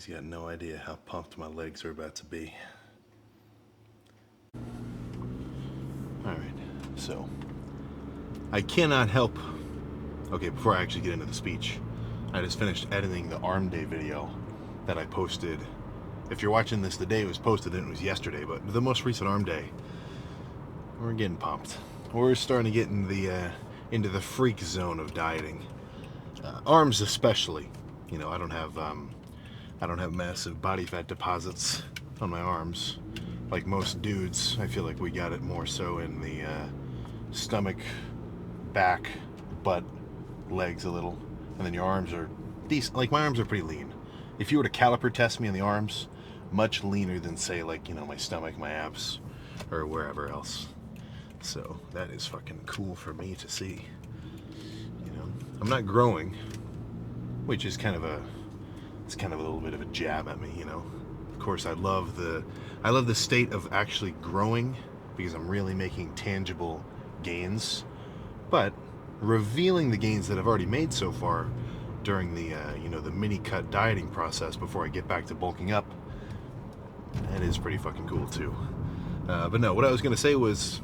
He's got no idea how pumped my legs are about to be. Alright, so I cannot help. Okay, before I actually get into the speech, I just finished editing the arm day video that I posted. If you're watching this the day it was posted, then it was yesterday, but the most recent arm day, we're getting pumped. We're starting to get into the freak zone of dieting. Arms especially. You know, I don't have massive body fat deposits on my arms like most dudes. I feel like we got it more so in the stomach, back, butt, legs a little, and then your arms are decent. Like my arms are pretty lean. If you were to caliper test me in the arms, much leaner than say like, you know, my stomach, my abs, or wherever else. So that is fucking cool for me to see. You know, I'm not growing, which is kind of a little bit of a jab at me, you know. Of course, I love the state of actually growing because I'm really making tangible gains, but revealing the gains that I've already made so far during the the mini cut dieting process before I get back to bulking up, that is pretty fucking cool too. But no, what I was gonna say was,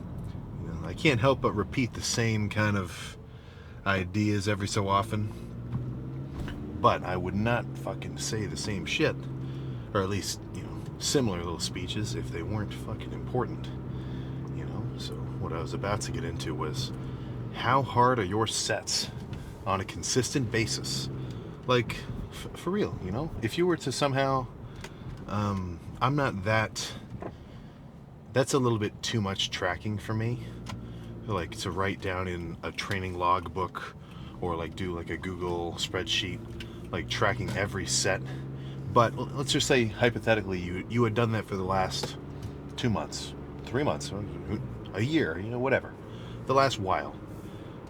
you know, I can't help but repeat the same kind of ideas every so often, but I would not fucking say the same shit, or at least, you know, similar little speeches if they weren't fucking important, you know. So what I was about to get into was, how hard are your sets on a consistent basis? Like, for real, you know? If you were to somehow, I'm not that's a little bit too much tracking for me. Like, to write down in a training log book, or like do like a Google spreadsheet, like tracking every set. But let's just say, hypothetically, you had done that for the last 2 months, 3 months, a year, you know, whatever. The last while.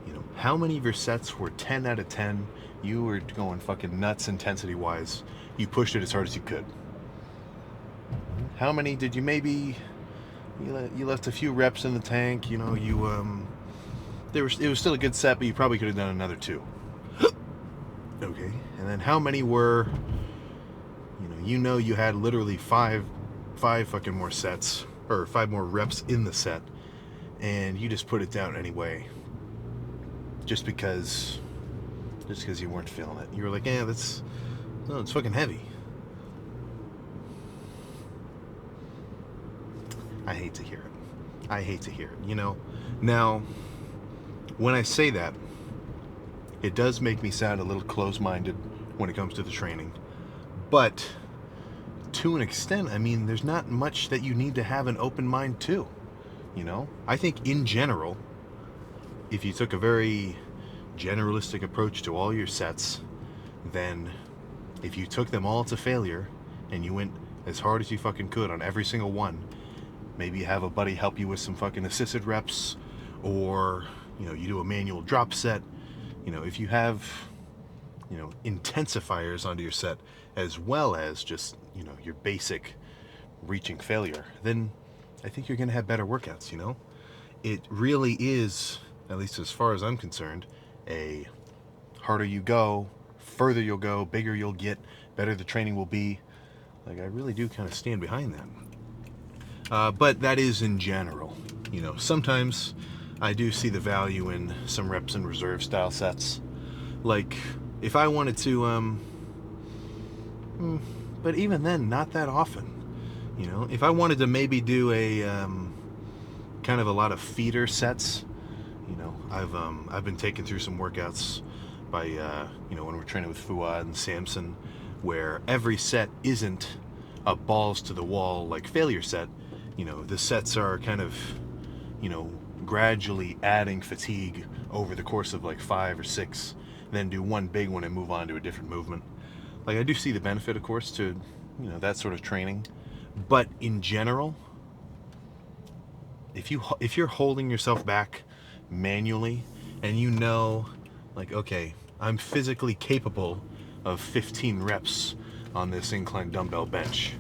You know, how many of your sets were 10 out of 10? You were going fucking nuts intensity-wise. You pushed it as hard as you could. How many did you maybe... You left a few reps in the tank, you know, it was still a good set, but you probably could have done another 2. Okay, and then how many were, you know you had literally five fucking more sets, or 5 more reps in the set, and you just put it down anyway, just because you weren't feeling it. You were like, it's fucking heavy. I hate to hear it. You know, now, when I say that, it does make me sound a little close-minded when it comes to the training. But to an extent, I mean, there's not much that you need to have an open mind to. You know, I think in general, if you took a very generalistic approach to all your sets, then if you took them all to failure and you went as hard as you fucking could on every single one, maybe you have a buddy help you with some fucking assisted reps, or, you know, you do a manual drop set. You know, if you have, you know, intensifiers onto your set, as well as just, you know, your basic reaching failure, then I think you're going to have better workouts, you know? It really is, at least as far as I'm concerned, a harder you go, further you'll go, bigger you'll get, better the training will be. Like, I really do kind of stand behind that. But that is in general. You know, sometimes I do see the value in some reps and reserve style sets. Like, if I wanted to, but even then, not that often. You know, if I wanted to maybe do a kind of a lot of feeder sets, you know, I've been taken through some workouts by when we're training with Fuad and Samson, where every set isn't a balls to the wall like failure set. You know, the sets are kind of, you know, gradually adding fatigue over the course of like 5 or 6, then do one big one and move on to a different movement. Like, I do see the benefit, of course, to, you know, that sort of training. But in general, if you're holding yourself back manually, and you know, like, okay, I'm physically capable of 15 reps on this incline dumbbell bench,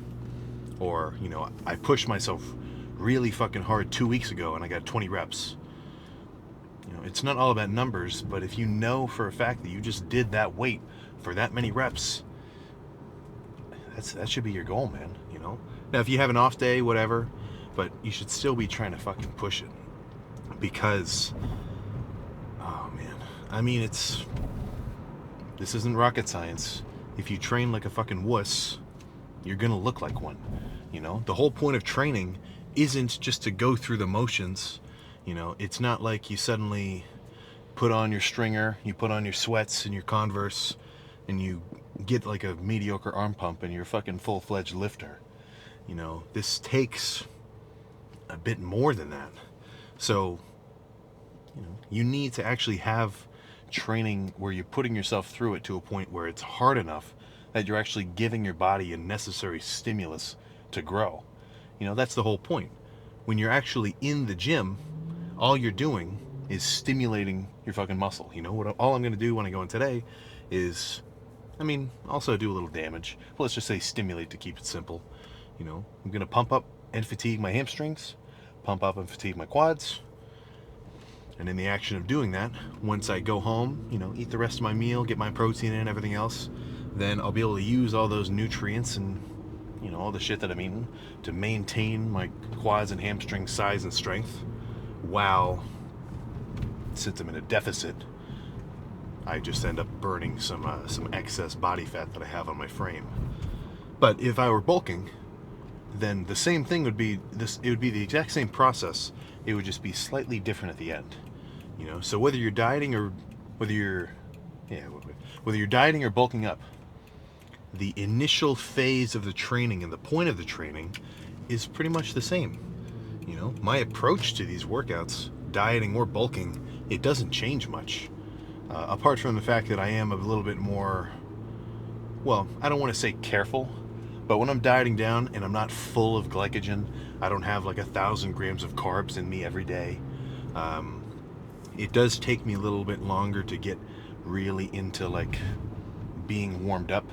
or, you know, I pushed myself really fucking hard 2 weeks ago and I got 20 reps. You know, it's not all about numbers, but if you know for a fact that you just did that weight for that many reps, that should be your goal, man. Now if you have an off day, whatever, but you should still be trying to fucking push it, because oh man, I mean, this isn't rocket science. If you train like a fucking wuss, you're gonna look like one. The whole point of training isn't just to go through the motions. It's not like you suddenly put on your stringer, you put on your sweats and your Converse, and you get like a mediocre arm pump and you're a fucking full-fledged lifter. This takes a bit more than that. So, you need to actually have training where you're putting yourself through it to a point where it's hard enough that you're actually giving your body a necessary stimulus to grow. That's the whole point. When you're actually in the gym, all you're doing is stimulating your fucking muscle. All I'm going to do when I go in today is, also do a little damage, but let's just say stimulate to keep it simple. I'm going to pump up and fatigue my hamstrings, pump up and fatigue my quads. And in the action of doing that, once I go home, eat the rest of my meal, get my protein in and everything else, then I'll be able to use all those nutrients and, all the shit that I'm eating to maintain my quads and hamstring size and strength, while, since I'm in a deficit, I just end up burning some excess body fat that I have on my frame. But if I were bulking, then the same thing would be this. It would be the exact same process. It would just be slightly different at the end. So whether you're dieting or whether you're dieting or bulking up, the initial phase of the training and the point of the training is pretty much the same. My approach to these workouts, dieting or bulking, it doesn't change much. Apart from the fact that I am a little bit more, well, I don't want to say careful, but when I'm dieting down and I'm not full of glycogen, I don't have like 1,000 grams of carbs in me every day. It does take me a little bit longer to get really into like being warmed up,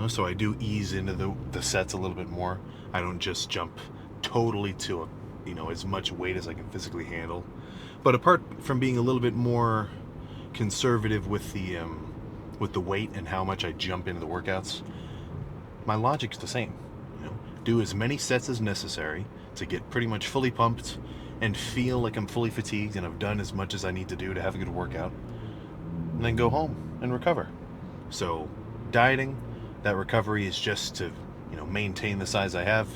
so I do ease into the sets a little bit more. I don't just jump totally to as much weight as I can physically handle. But apart from being a little bit more conservative with the weight and how much I jump into the workouts, my logic's the same. Do as many sets as necessary to get pretty much fully pumped and feel like I'm fully fatigued and I've done as much as I need to do to have a good workout, and then go home and recover. So dieting, that recovery is just to maintain the size I have.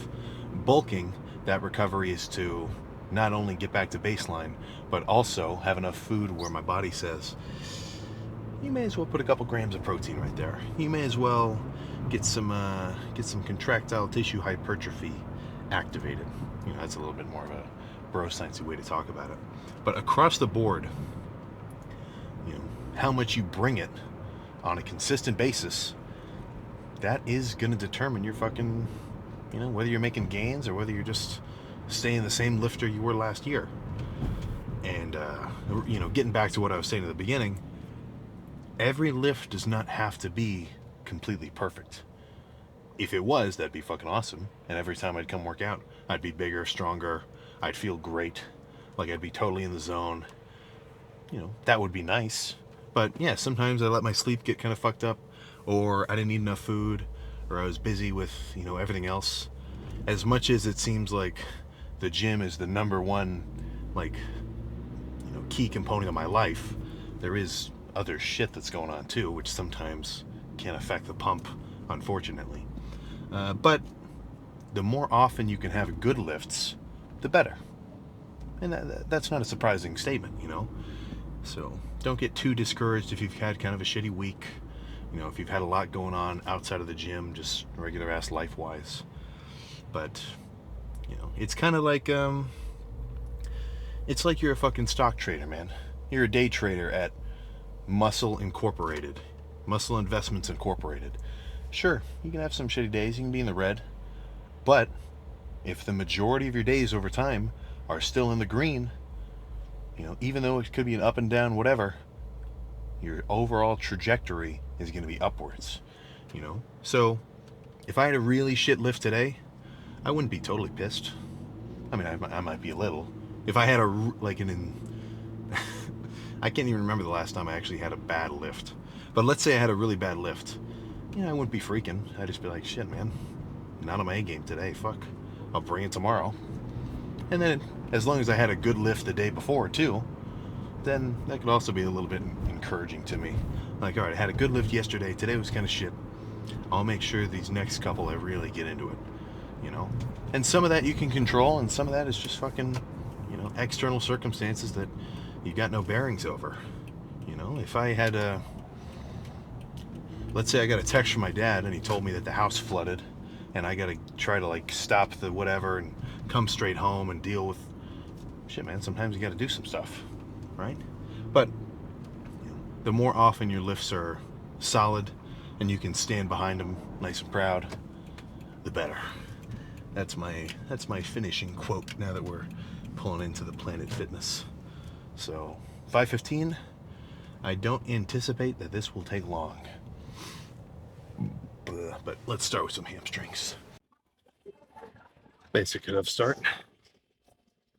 Bulking, that recovery is to not only get back to baseline, but also have enough food where my body says, you may as well put a couple grams of protein right there. You may as well get some contractile tissue hypertrophy activated. That's a little bit more of a bro sciencey way to talk about it. But across the board, how much you bring it on a consistent basis, that is going to determine your fucking, whether you're making gains or whether you're just staying the same lifter you were last year. And, getting back to what I was saying at the beginning, every lift does not have to be completely perfect. If it was, that'd be fucking awesome. And every time I'd come work out, I'd be bigger, stronger. I'd feel great. Like I'd be totally in the zone. That would be nice. But yeah, sometimes I let my sleep get kind of fucked up, or I didn't eat enough food, or I was busy with, everything else. As much as it seems like the gym is the number one, key component of my life, there is other shit that's going on too, which sometimes can affect the pump, unfortunately. But the more often you can have good lifts, the better. And that's not a surprising statement, So don't get too discouraged if you've had kind of a shitty week. If you've had a lot going on outside of the gym, just regular ass life-wise. But, it's kind of like, it's like you're a fucking stock trader, man. You're a day trader at Muscle Incorporated. Muscle Investments Incorporated. Sure, you can have some shitty days, you can be in the red. But if the majority of your days over time are still in the green, even though it could be an up and down whatever, your overall trajectory is going to be upwards. So if I had a really shit lift today, I wouldn't be totally pissed. I might be a little. If I had I can't even remember the last time I actually had a bad lift. But let's say I had a really bad lift. I wouldn't be freaking. I'd just be like, shit, man, not on my A game today. Fuck. I'll bring it tomorrow. And then, as long as I had a good lift the day before, too, then that could also be a little bit encouraging to me. Like, all right, I had a good lift yesterday. Today was kind of shit. I'll make sure these next couple I really get into it, you know? And some of that you can control, and some of that is just fucking, external circumstances that you got no bearings over. If I had a, let's say I got a text from my dad and he told me that the house flooded and I gotta try to like stop the whatever and come straight home and deal with shit, man. Sometimes you gotta do some stuff, right? But the more often your lifts are solid and you can stand behind them nice and proud, the better. That's my finishing quote now that we're pulling into the Planet Fitness. So 5:15, I don't anticipate that this will take long. But let's start with some hamstrings. Basic enough start.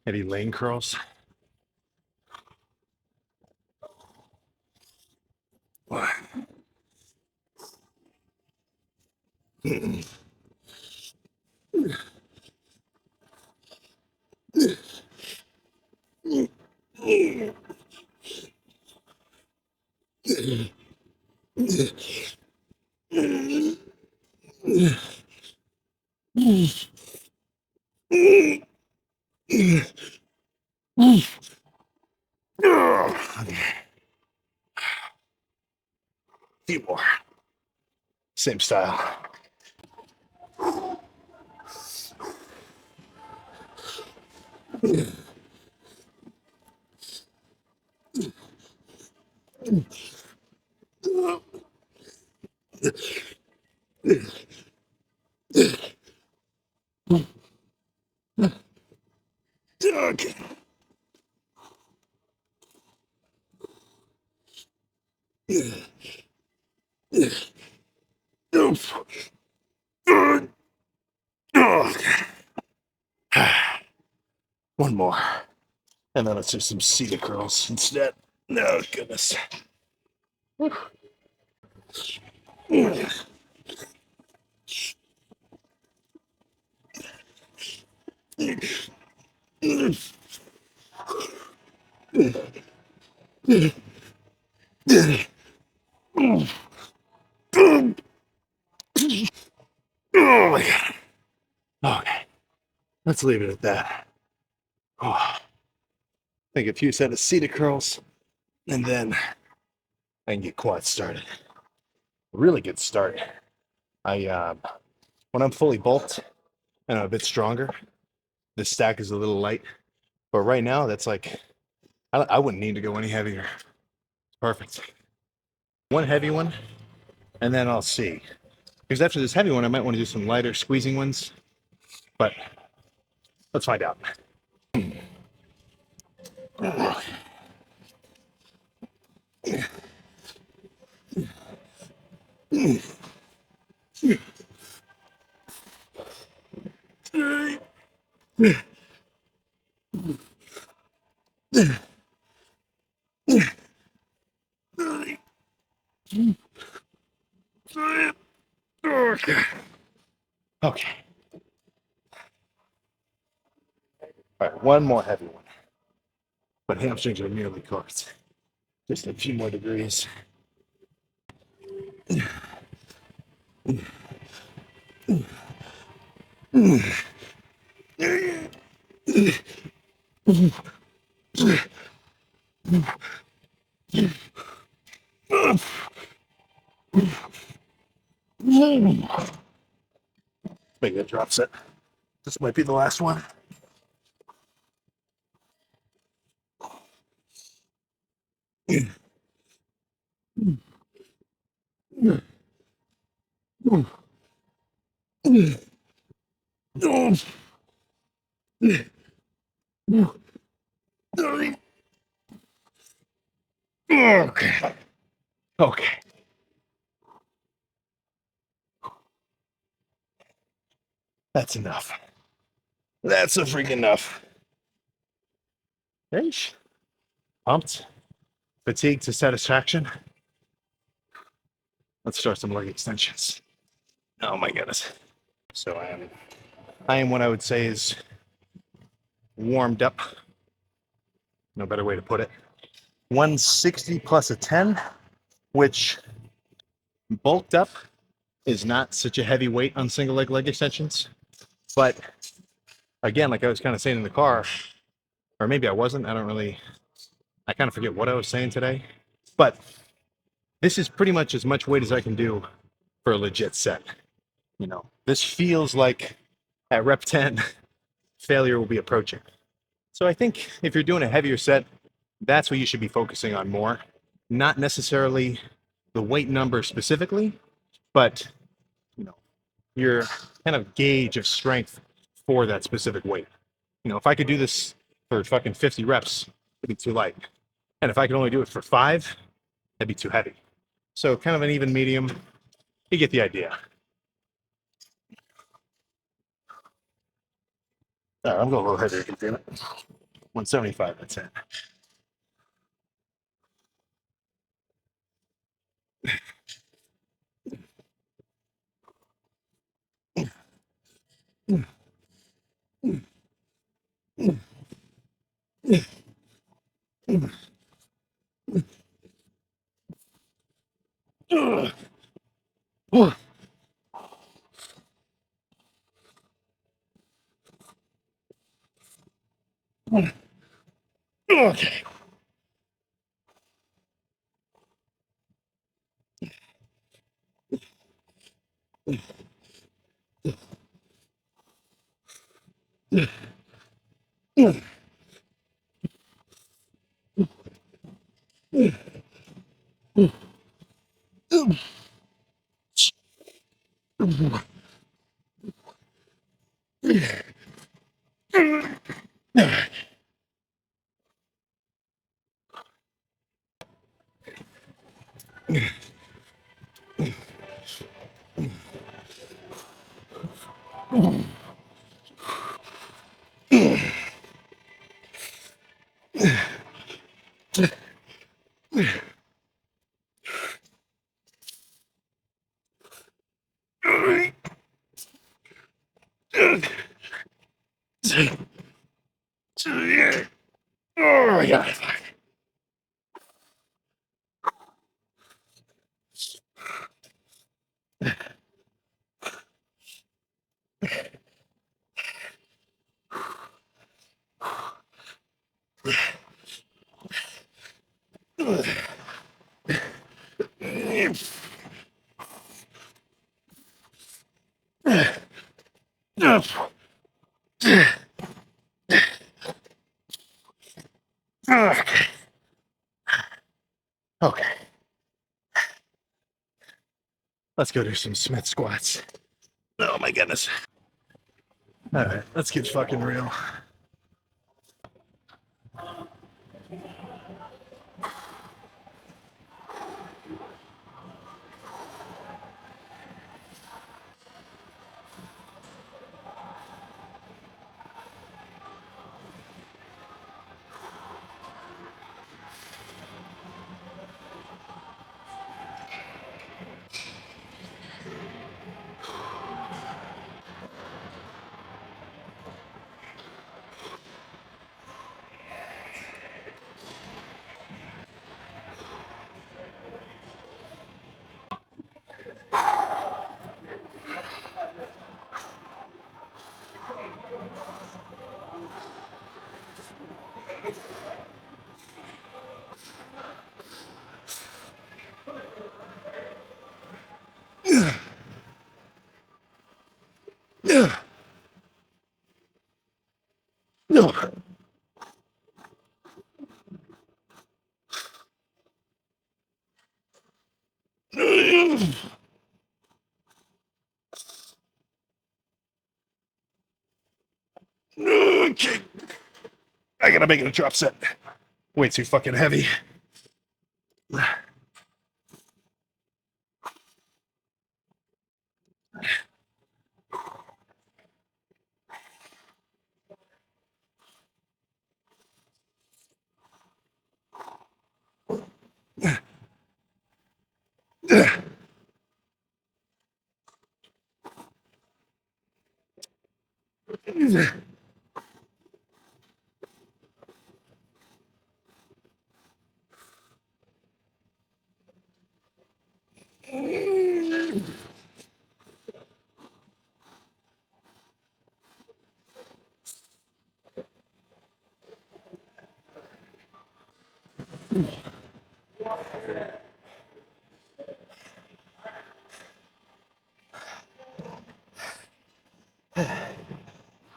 Heavy lane curls. Few more. Same style. Okay. One more. And then let's do some cedar curls instead. No, goodness. Oh my god. Okay. Let's leave it at that. Oh, I think a few set of cedar curls, and then I can get quads started. Really good start. When I'm fully bulked and I'm a bit stronger, the stack is a little light. But right now, that's like, I wouldn't need to go any heavier. Perfect. One heavy one, and then I'll see. Because after this heavy one, I might want to do some lighter squeezing ones. But let's find out. Okay. All right, one more heavy one. But hamstrings are nearly cooked. Just a few more degrees. Make that drop set. This might be the last one. Okay. Okay. That's enough. That's a freaking enough. Ish. Pumped. Fatigue to satisfaction. Let's start some leg extensions. Oh my goodness. So I am what I would say is warmed up. No better way to put it. 160 plus a 10, which bulked up is not such a heavy weight on single leg extensions. But again, like I was kind of saying in the car, or maybe I wasn't, I kind of forget what I was saying today. But this is pretty much as much weight as I can do for a legit set. This feels like at rep 10, failure will be approaching. So I think if you're doing a heavier set, that's what you should be focusing on more. Not necessarily the weight number specifically, but you know, your kind of gauge of strength for that specific weight. If I could do this for fucking 50 reps, it'd be too light. And if I could only do it for 5, that'd be too heavy. So kind of an even medium. You get the idea. All right, I'm going a little heavier, damn it. 175, that's it. Okay. Oh my god. Okay. Let's go do some Smith squats. Oh my goodness. All right, let's get fucking real. No. Okay. I gotta make it a drop set. Way too fucking heavy.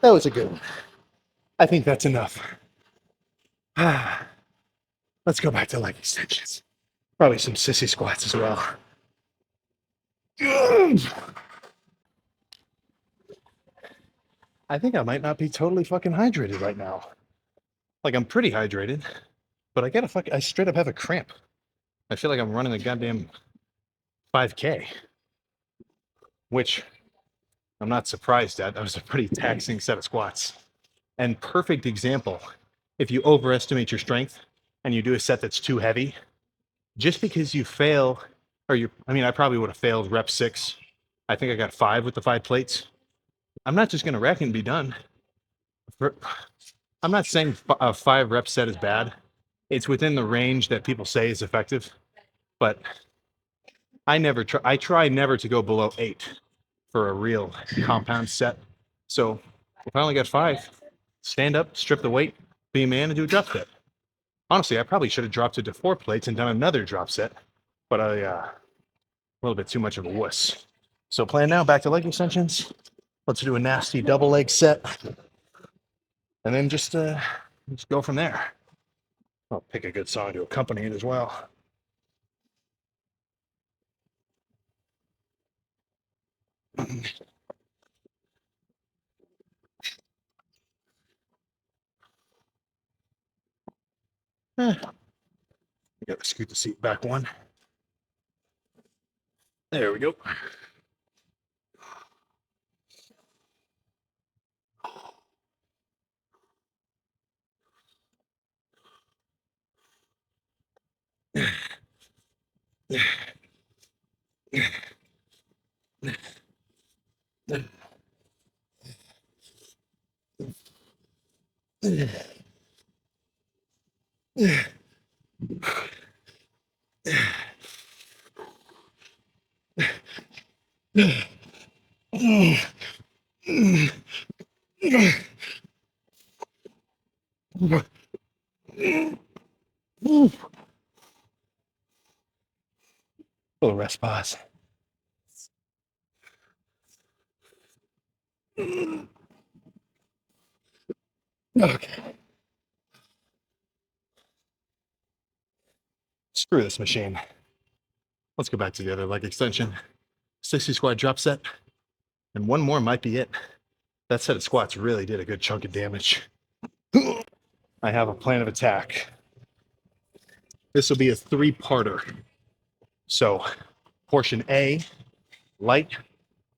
That was a good one. I think that's enough. Let's go back to leg extensions. Probably some sissy squats as well. I think I might not be totally fucking hydrated right now. Like I'm pretty hydrated, but I straight up have a cramp. I feel like I'm running a goddamn 5K, which I'm not surprised at. That was a pretty taxing set of squats. And perfect example, if you overestimate your strength and you do a set that's too heavy, just because you fail, I probably would have failed rep 6. I think I got 5 with the 5 plates. I'm not just going to rack and be done. I'm not saying a 5 rep set is bad. It's within the range that people say is effective, but I try never to go below 8 for a real compound set. So if I only got 5, stand up, strip the weight, be a man, and do a drop set. Honestly, I probably should have dropped it to 4 plates and done another drop set, but a little bit too much of a wuss. So plan now, back to leg extensions. Let's do a nasty double leg set, and then just go from there. I'll pick a good song to accompany it as well. I gotta scoot the seat back one. There we go. Little rest pause. Okay. Screw this machine. Let's go back to the other leg extension. 60 squat drop set. And one more might be it. That set of squats really did a good chunk of damage. I have a plan of attack. This will be a 3-parter. So, portion A, light,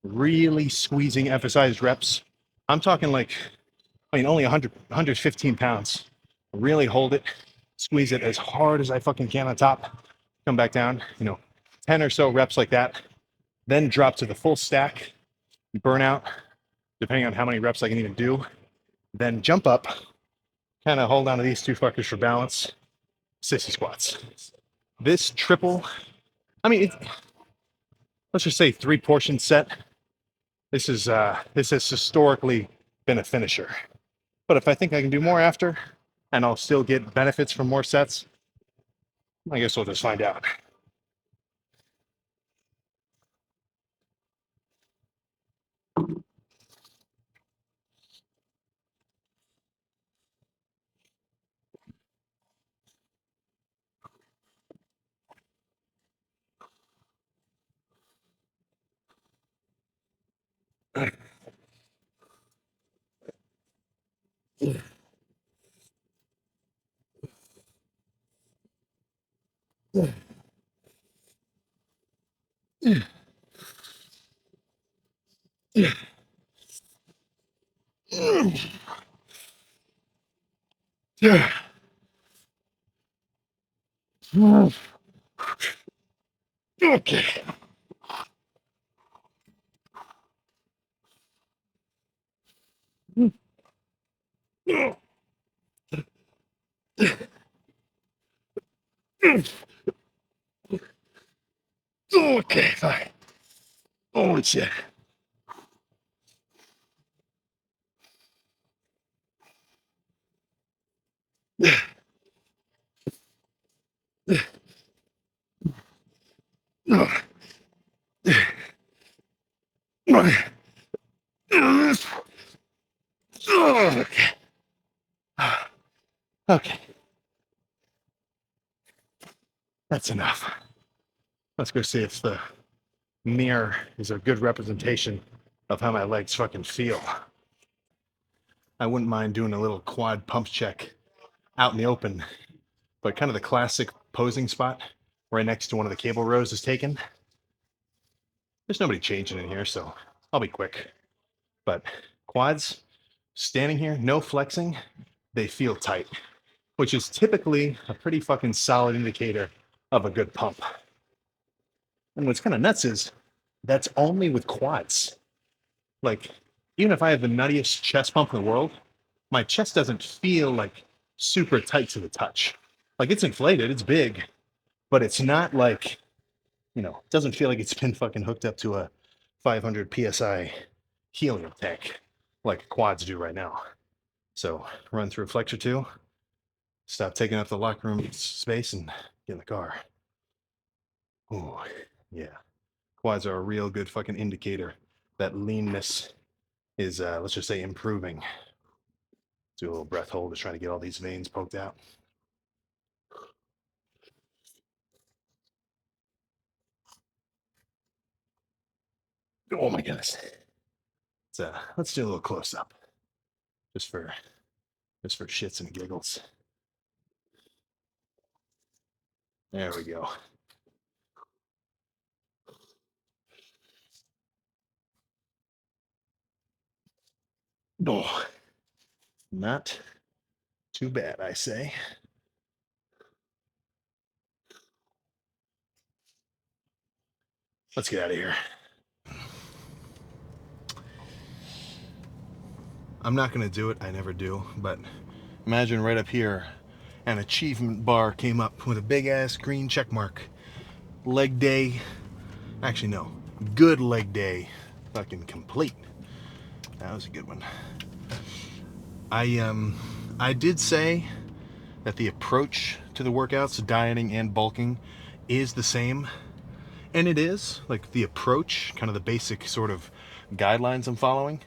really squeezing emphasized reps. I'm talking only 115 pounds. Really hold it, squeeze it as hard as I fucking can on top. Come back down, 10 or so reps like that. Then drop to the full stack, burn out, depending on how many reps I can even do. Then jump up, kind of hold on to these 2 fuckers for balance. 60 squats. This triple, let's just say 3-portion set. This has historically been a finisher. But if I think I can do more after, and I'll still get benefits from more sets, I guess we'll just find out. Okay. Okay, fine. Oh shit. Okay. Okay. That's enough. Let's go see if the mirror is a good representation of how my legs fucking feel. I wouldn't mind doing a little quad pump check out in the open, but kind of the classic posing spot right next to one of the cable rows is taken. There's nobody changing in here, so I'll be quick. But quads, standing here, no flexing, they feel tight, which is typically a pretty fucking solid indicator of a good pump. And what's kind of nuts is that's only with quads. Like, even if I have the nuttiest chest pump in the world, my chest doesn't feel like super tight to the touch. Like, it's inflated, it's big, but it's not like, it doesn't feel like it's been fucking hooked up to a 500 psi helium tank like quads do right now. So run through flex or two, stop taking up the locker room space, and get in the car. Oh, yeah. Quads are a real good fucking indicator that leanness is, let's just say, improving. Do a little breath hold to try to get all these veins poked out. Oh my goodness. Let's do a little close up, just for shits and giggles. There we go. Oh, not too bad, I say. Let's get out of here. I'm not going to do it. I never do. But imagine right up here, an achievement bar came up with a big ass green check mark. Leg day. Actually, no. Good leg day. Fucking complete. That was a good one. I did say that the approach to the workouts, dieting and bulking, is the same. And it is. Like, the approach, kind of the basic sort of guidelines I'm following.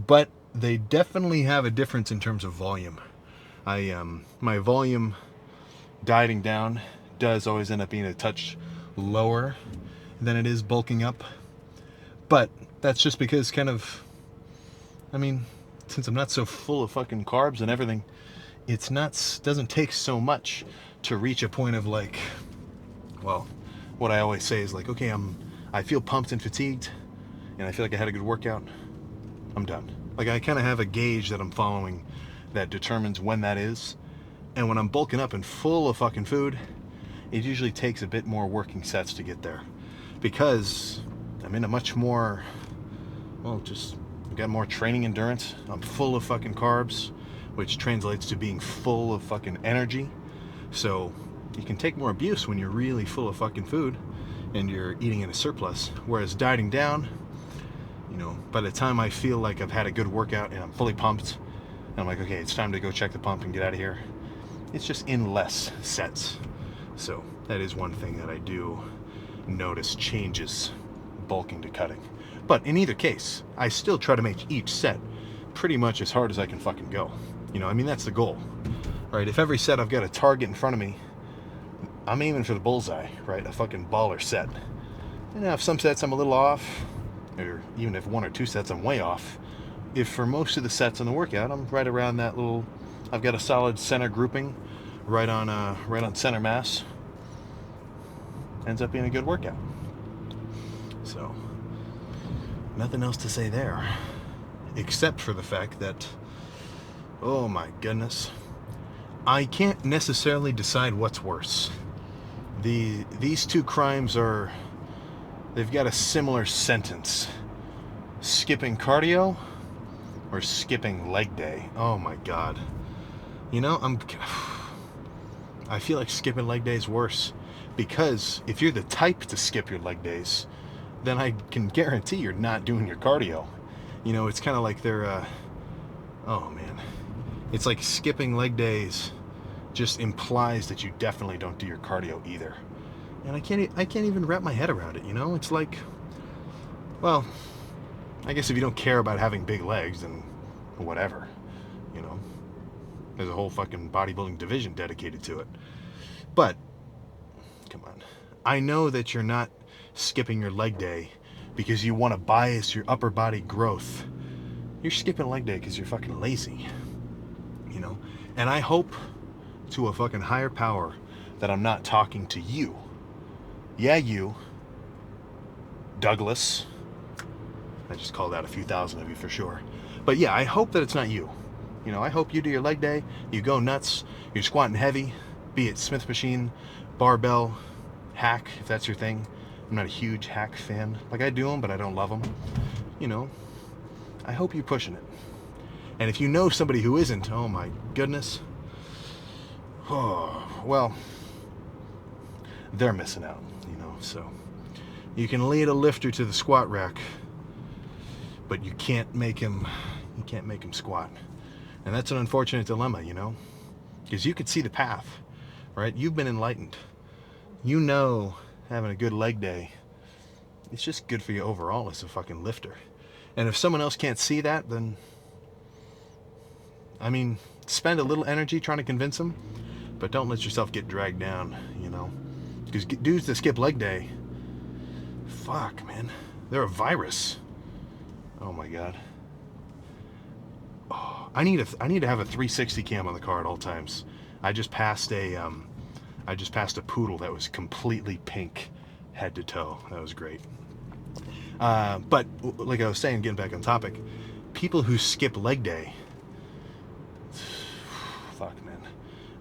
But they definitely have a difference in terms of volume. My volume dieting down does always end up being a touch lower than it is bulking up. But that's just because since I'm not so full of fucking carbs and everything, doesn't take so much to reach a point of like, well, what I always say is like, okay, I feel pumped and fatigued, and I feel like I had a good workout. I'm done. Like, I kind of have a gauge that I'm following that determines when that is. And when I'm bulking up and full of fucking food, it usually takes a bit more working sets to get there. Because I'm in a much more, I've got more training endurance. I'm full of fucking carbs, which translates to being full of fucking energy. So you can take more abuse when you're really full of fucking food and you're eating in a surplus. Whereas dieting down, by the time I feel like I've had a good workout and I'm fully pumped, and I'm like, okay, it's time to go check the pump and get out of here, it's just in less sets. So that is one thing that I do notice changes bulking to cutting. But in either case, I still try to make each set pretty much as hard as I can fucking go. That's the goal, right? If every set I've got a target in front of me, I'm aiming for the bullseye, right? A fucking baller set. And if some sets I'm a little off, or even if one or two sets I'm way off, if for most of the sets on the workout I'm right around that little, I've got a solid center grouping right on center mass, ends up being a good workout. So nothing else to say there, except for the fact that, oh my goodness, I can't necessarily decide what's worse. These two crimes they've got a similar sentence. Skipping cardio or skipping leg day. Oh my God. You know, I feel like skipping leg day is worse, because if you're the type to skip your leg days, then I can guarantee you're not doing your cardio. You know, it's kind of like oh man, it's like skipping leg days just implies that you definitely don't do your cardio either. And I can't even wrap my head around it, you know? It's like, well, I guess if you don't care about having big legs, then whatever, you know? There's a whole fucking bodybuilding division dedicated to it. But, come on. I know that you're not skipping your leg day because you want to bias your upper body growth. You're skipping leg day because you're fucking lazy, you know? And I hope to a fucking higher power that I'm not talking to you. Yeah, you, Douglas. I just called out a few thousand of you for sure. But yeah, I hope that it's not you. You know, I hope you do your leg day, you go nuts, you're squatting heavy, be it Smith machine, barbell, hack, if that's your thing. I'm not a huge hack fan. Like, I do them, but I don't love them. You know, I hope you're pushing it. And if you know somebody who isn't, oh my goodness, oh, well, they're missing out, you know. So you can lead a lifter to the squat rack, but you can't make him squat. And that's an unfortunate dilemma, you know, because you could see the path, right? You've been enlightened. You know, having a good leg day, it's just good for you overall as a fucking lifter. And if someone else can't see that, then, I mean, spend a little energy trying to convince them, but don't let yourself get dragged down, you know. Because dudes that skip leg day, fuck, man, they're a virus. Oh my God. Oh, I need to have a 360 cam on the car at all times. I just passed a poodle that was completely pink, head to toe. That was great. But like I was saying, getting back on topic, people who skip leg day, fuck, man,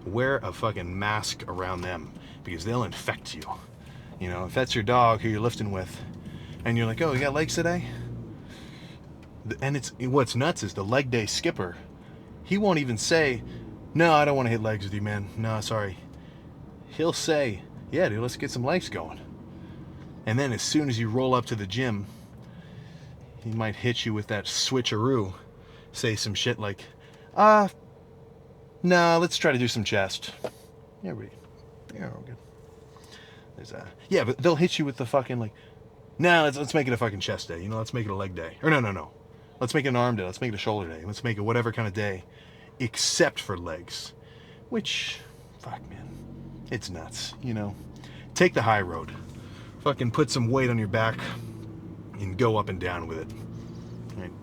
wear a fucking mask around them because they'll infect you. You know, if that's your dog who you're lifting with, and you're like, oh, you got legs today? And what's nuts is the leg day skipper, he won't even say, no, I don't want to hit legs with you, man. No, sorry. He'll say, yeah, dude, let's get some legs going. And then as soon as you roll up to the gym, he might hit you with that switcheroo, say some shit like, no, let's try to do some chest. Yeah, we're good. Yeah, but they'll hit you with the fucking like, no, let's make it a fucking chest day. You know, let's make it a leg day. Or no. Let's make it an arm day. Let's make it a shoulder day. Let's make it whatever kind of day, except for legs. Which, fuck, man, it's nuts, you know. Take the high road. Fucking put some weight on your back and go up and down with it. Right?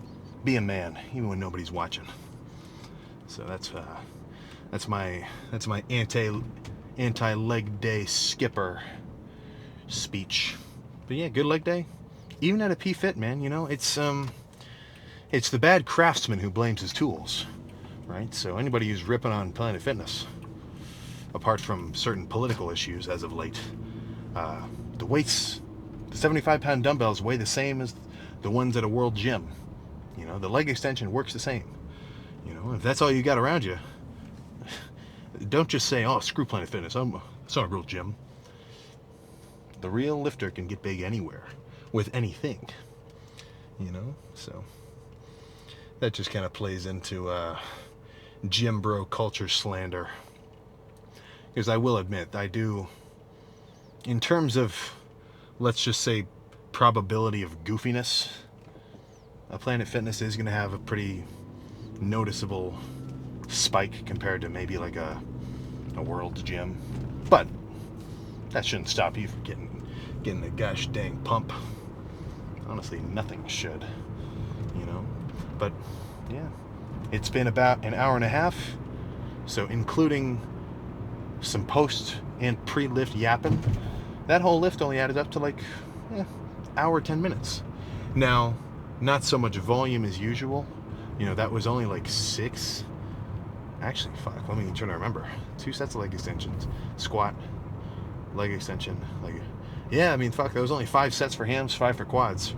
Be a man, even when nobody's watching. So that's my anti-leg day skipper speech. But yeah, good leg day. Even at a P-Fit, man, you know, it's the bad craftsman who blames his tools, right? So anybody who's ripping on Planet Fitness, apart from certain political issues as of late, the weights, the 75-pound dumbbells weigh the same as the ones at a world gym. You know, the leg extension works the same. You know, if that's all you got around you, don't just say, oh, screw Planet Fitness, it's not a real gym. The real lifter can get big anywhere, with anything. You know, so that just kind of plays into gym bro culture slander. Because I will admit, I do, in terms of, let's just say, probability of goofiness, Planet Fitness is going to have a pretty noticeable spike compared to maybe like a world's gym. But that shouldn't stop you from getting the gosh dang pump. Honestly, nothing should, you know. But yeah, it's been about an hour and a half, so including some post and pre-lift yapping, that whole lift only added up to like hour 10 minutes. Now, not so much volume as usual. You know, that was only like 6. Actually, fuck, let me try to remember. 2 sets of leg extensions, squat, leg extension, leg. Yeah, I mean, fuck, that was only 5 sets for hams, 5 for quads.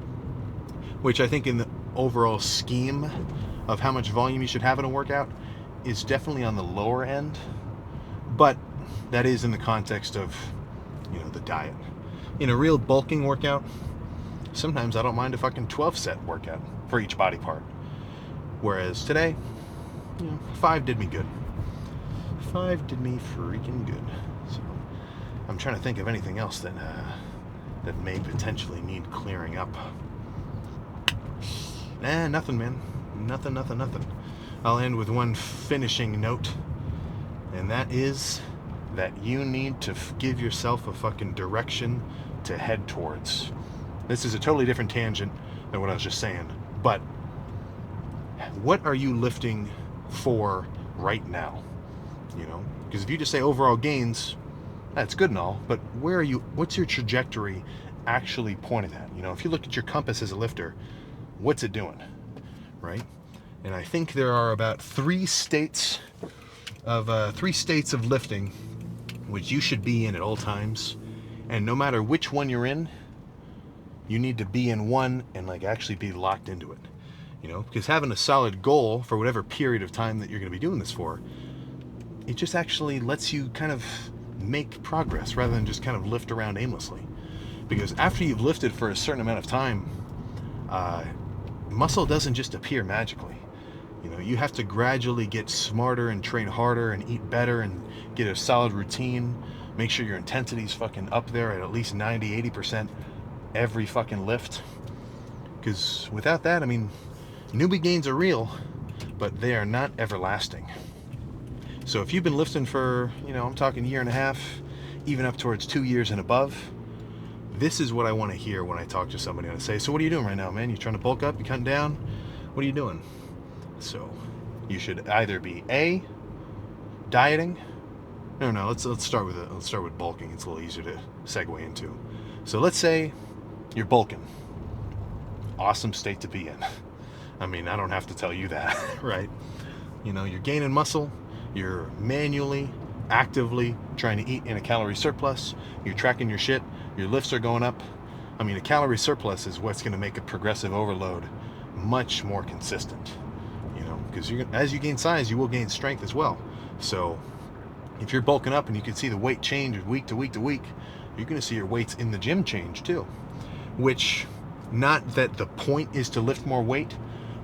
Which I think in the overall scheme of how much volume you should have in a workout is definitely on the lower end, but that is in the context of, the diet. In a real bulking workout, sometimes I don't mind a fucking 12-set workout for each body part. Whereas today, 5 did me good. 5 did me freaking good. So I'm trying to think of anything else that may potentially need clearing up. Nothing, man. Nothing. I'll end with one finishing note, and that is that you need to give yourself a fucking direction to head towards. This is a totally different tangent than what I was just saying, but what are you lifting for right now? Because if you just say overall gains, that's good and all, but what's your trajectory actually pointed at? If you look at your compass as a lifter, what's it doing, right? And I think there are about 3 states of lifting which you should be in at all times, and no matter which one you're in, you need to be in one and actually be locked into it. Because having a solid goal for whatever period of time that you're going to be doing this for, it just actually lets you kind of make progress rather than just kind of lift around aimlessly. Because after you've lifted for a certain amount of time, muscle doesn't just appear magically. You have to gradually get smarter and train harder and eat better and get a solid routine. Make sure your intensity's fucking up there at least 90, 80% every fucking lift. Because without that, newbie gains are real, but they are not everlasting. So if you've been lifting for, I'm talking year and a half, even up towards 2 years and above, this is what I want to hear when I talk to somebody and I say, so what are you doing right now, man? You trying to bulk up? You cutting down? What are you doing? So you should either be A, dieting. No, let's start with bulking. It's a little easier to segue into. So let's say you're bulking. Awesome state to be in. I don't have to tell you that, right? You're gaining muscle. You're manually, actively trying to eat in a calorie surplus. You're tracking your shit. Your lifts are going up. A calorie surplus is what's going to make a progressive overload much more consistent. Because as you gain size, you will gain strength as well. So if you're bulking up and you can see the weight change week to week to week, you're going to see your weights in the gym change too. Which, not that the point is to lift more weight,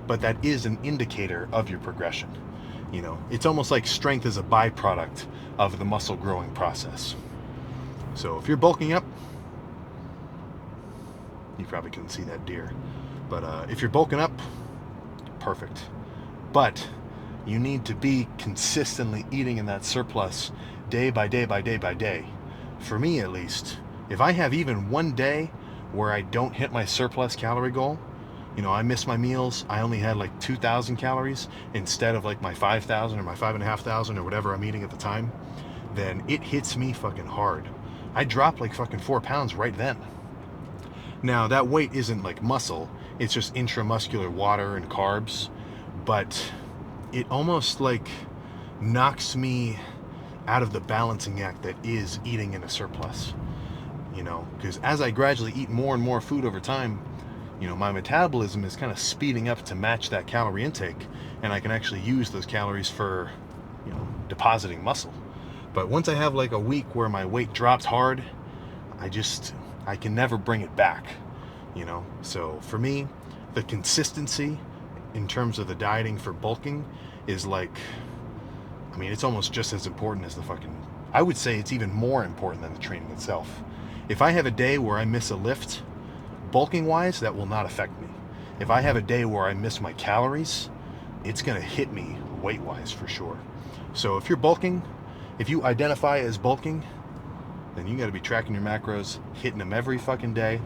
but that is an indicator of your progression. It's almost like strength is a byproduct of the muscle growing process. So if you're bulking up, you probably couldn't see that deer, but if you're bulking up, perfect. But you need to be consistently eating in that surplus day by day by day by day. For me, at least, if I have even one day where I don't hit my surplus calorie goal, I miss my meals, I only had 2,000 calories instead of my 5,000 or my 5,500 or whatever I'm eating at the time, then it hits me fucking hard. I drop fucking 4 pounds right then. Now, that weight isn't muscle, it's just intramuscular water and carbs, but it almost knocks me out of the balancing act that is eating in a surplus. Because as I gradually eat more and more food over time, my metabolism is kind of speeding up to match that calorie intake, and I can actually use those calories for, depositing muscle. But once I have a week where my weight drops hard, I can never bring it back, So for me, the consistency in terms of the dieting for bulking is it's almost just as important as I would say it's even more important than the training itself. If I have a day where I miss a lift, bulking wise, that will not affect me. If I have a day where I miss my calories, it's going to hit me weight wise for sure. So if you're bulking, if you identify as bulking, then you got to be tracking your macros, hitting them every fucking day,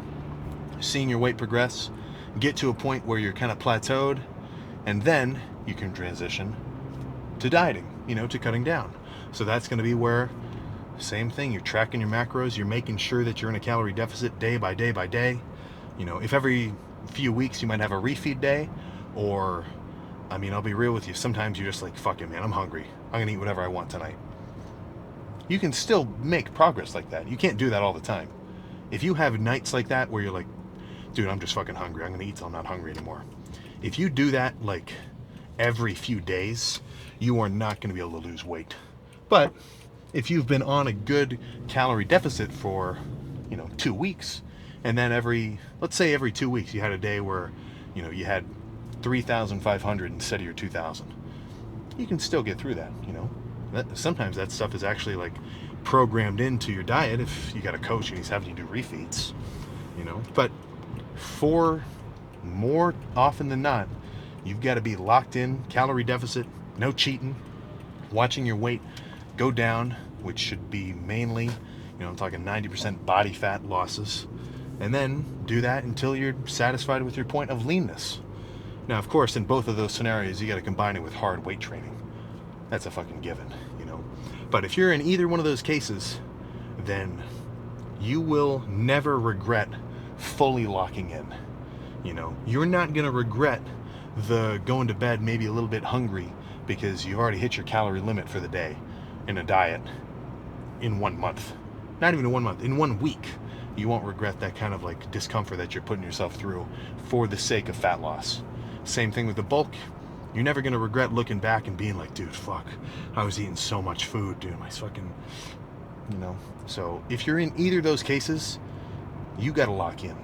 seeing your weight progress, get to a point where you're kind of plateaued, and then you can transition to dieting, to cutting down. So that's going to be where, same thing, you're tracking your macros, you're making sure that you're in a calorie deficit day by day by day. If every few weeks you might have a refeed day, or, I'll be real with you, sometimes you're just fuck it, man, I'm hungry. I'm going to eat whatever I want tonight. You can still make progress like that. You can't do that all the time. If you have nights like that where you're dude, I'm just fucking hungry, I'm going to eat till I'm not hungry anymore. If you do that every few days, you are not going to be able to lose weight. But if you've been on a good calorie deficit for, 2 weeks, and then let's say every 2 weeks you had a day where, you had 3,500 instead of your 2,000, you can still get through that. Sometimes that stuff is actually like programmed into your diet if you got a coach and he's having you do refeeds, but for more often than not, you've got to be locked in, calorie deficit, no cheating, watching your weight go down, which should be mainly, I'm talking 90% body fat losses, and then do that until you're satisfied with your point of leanness. Now, of course, in both of those scenarios, you got to combine it with hard weight training. That's a fucking given, But if you're in either one of those cases, then you will never regret fully locking in. You're not going to regret the going to bed maybe a little bit hungry because you've already hit your calorie limit for the day in a diet in 1 month. Not even in 1 month, in 1 week. You won't regret that kind of like discomfort that you're putting yourself through for the sake of fat loss. Same thing with the bulk. You're never going to regret looking back and being like, dude, fuck, I was eating so much food, dude, my fucking, So if you're in either of those cases, you got to lock in.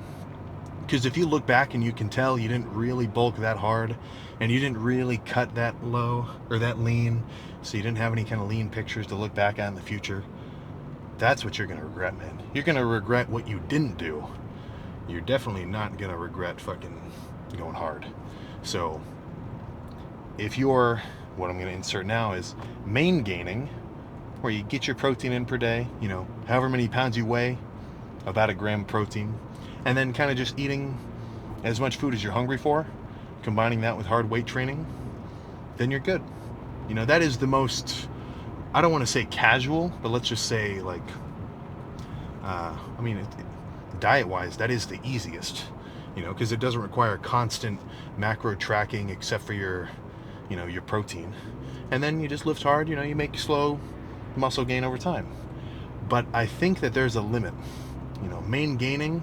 Because if you look back and you can tell you didn't really bulk that hard and you didn't really cut that low or that lean, so you didn't have any kind of lean pictures to look back at in the future, that's what you're going to regret, man. You're going to regret what you didn't do. You're definitely not going to regret fucking going hard. So if you're, what I'm going to insert now is main gaining, where you get your protein in per day, however many pounds you weigh, about a gram of protein, and then kind of just eating as much food as you're hungry for, combining that with hard weight training, then you're good. That is the most, I don't want to say casual, but let's just say like, diet-wise, that is the easiest, because it doesn't require constant macro tracking except for your protein. And then you just lift hard, you make slow muscle gain over time. But I think that there's a limit. Main gaining,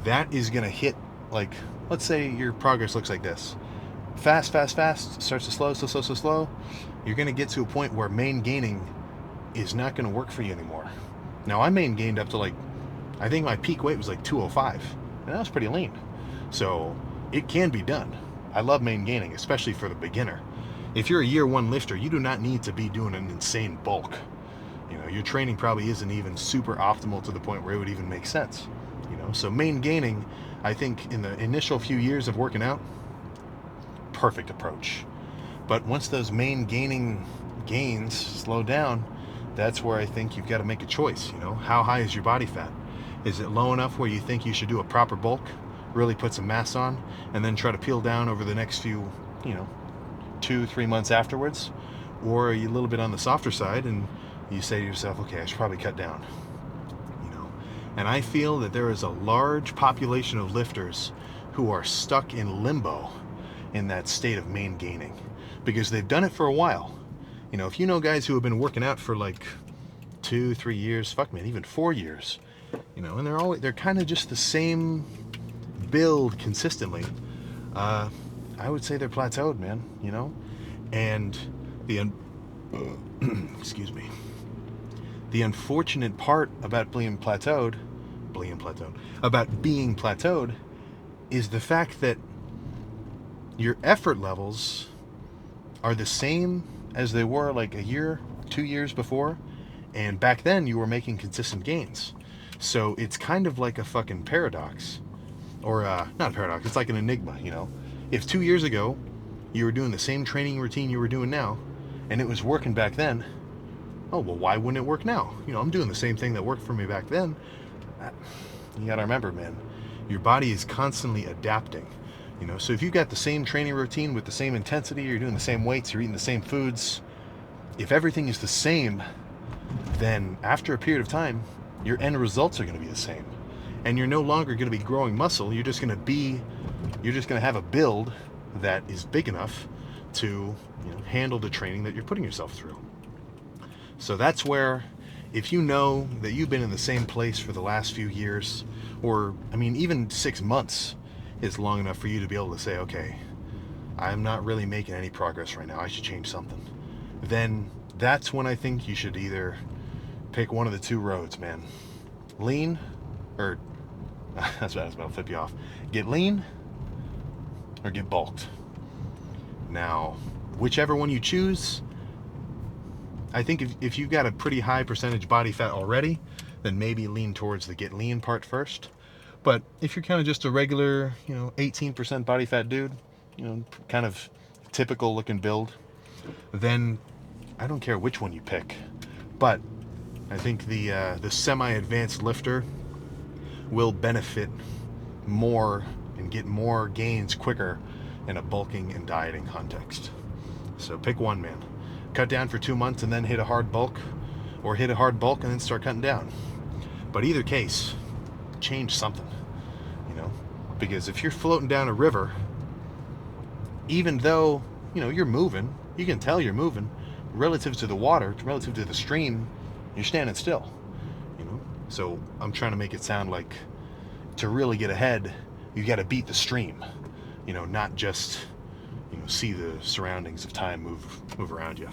that is going to hit, like, let's say your progress looks like this. Fast, starts to slow. You're going to get to a point where main gaining is not going to work for you anymore. Now, I main gained up to I think my peak weight was 205, and that was pretty lean. So it can be done. I love main gaining, especially for the beginner. If you're a year one lifter, you do not need to be doing an insane bulk. Your training probably isn't even super optimal to the point where it would even make sense. So main gaining, I think in the initial few years of working out, perfect approach. But once those main gaining gains slow down, that's where I think you've got to make a choice. How high is your body fat? Is it low enough where you think you should do a proper bulk, really put some mass on, and then try to peel down over the next few, 2-3 months afterwards? Or are you a little bit on the softer side and you say to yourself, okay, I should probably cut down? And I feel that there is a large population of lifters who are stuck in limbo in that state of main gaining because they've done it for a while. If you know guys who have been working out for 2-3 years, fuck man, even 4 years, and they're kind of just the same build consistently, I would say they're plateaued, man, and excuse me, the unfortunate part about being plateaued is the fact that your effort levels are the same as they were a year, 2 years before, and back then you were making consistent gains. So it's kind of like a fucking paradox, or not a paradox, it's like an enigma. If 2 years ago you were doing the same training routine you were doing now and it was working back then, oh well, why wouldn't it work now? I'm doing the same thing that worked for me back then. You gotta remember, man, your body is constantly adapting. So if you've got the same training routine with the same intensity, you're doing the same weights, you're eating the same foods, if everything is the same, then after a period of time, your end results are going to be the same. And you're no longer going to be growing muscle. You're just going to have a build that is big enough to handle the training that you're putting yourself through. So that's where, if you know that you've been in the same place for the last few years, or even 6 months is long enough for you to be able to say, okay, I'm not really making any progress right now. I should change something. Then that's when I think you should either pick one of the two roads, man. Lean, or that's what I was about to flip you off. Get lean or get bulked. Now, whichever one you choose, I think if you've got a pretty high percentage body fat already, then maybe lean towards the get lean part first. But if you're kind of just a regular, 18% body fat dude, kind of typical looking build, then I don't care which one you pick. But I think the semi-advanced lifter will benefit more and get more gains quicker in a bulking and dieting context. So pick one, man. Cut down for 2 months and then hit a hard bulk, or hit a hard bulk and then start cutting down. But either case, change something, because if you're floating down a river, even though, you're moving, you can tell you're moving, relative to the water, relative to the stream, you're standing still, So I'm trying to make it sound like to really get ahead, you got to beat the stream, not just, see the surroundings of time move around you.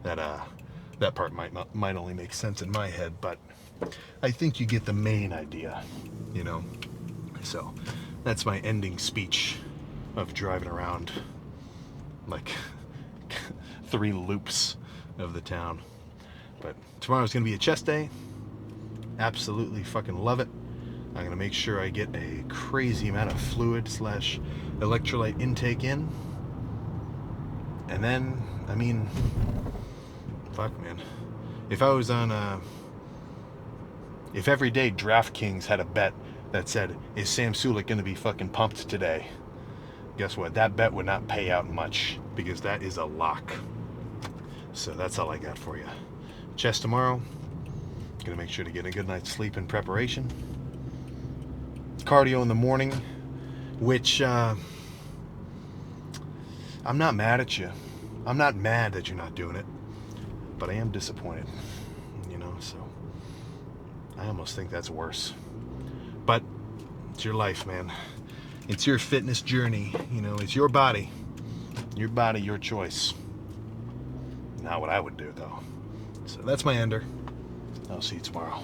That part might only make sense in my head, but I think you get the main idea, So that's my ending speech of driving around like 3 loops of the town. But tomorrow's gonna be a chest day. Absolutely fucking love it. I'm gonna make sure I get a crazy amount of fluid / electrolyte intake in. And then, fuck, man. If I was on if every day DraftKings had a bet that said, is Sam Sulek going to be fucking pumped today? Guess what? That bet would not pay out much, because that is a lock. So that's all I got for you. Chest tomorrow. Gonna make sure to get a good night's sleep in preparation. Cardio in the morning, which I'm not mad at you. I'm not mad that you're not doing it, but I am disappointed, so I almost think that's worse. But it's your life, man. It's your fitness journey, it's your body, your choice. Not what I would do, though. So that's my ender. I'll see you tomorrow.